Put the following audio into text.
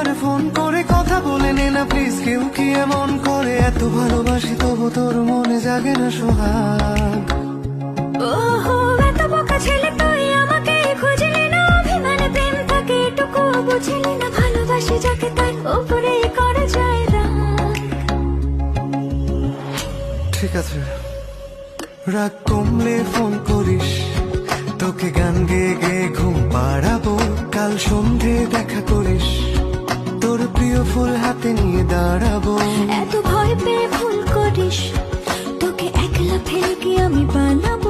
একবার ফোন করে কথা বলে নে না প্লিজ। কেউ কি এমন করে? এত ভালোবাসি তবু তোর মনে জাগে না সোহাগ। ওহো এত বোকা ছেলে তুই, আমাকে খুঁজলি না, অভিমানে প্রেম থাকে এটুকু বুঝলি না, ভালোবাসি যাকে তার উপরে করে যায় রাগ। ঠিক আছে, রাগ কমলে ফোন করিস, তোকে গান গেয়ে গেয়ে ঘুম পাড়াবো। কাল সন্ধে দেখা করিস, তোর প্রিয় ফুল হাতে নিয়ে দাঁড়াবো। এত ভয় পেয়ে ভুল করিস, তোকে একলা ফেলে কি আমি বানাবো?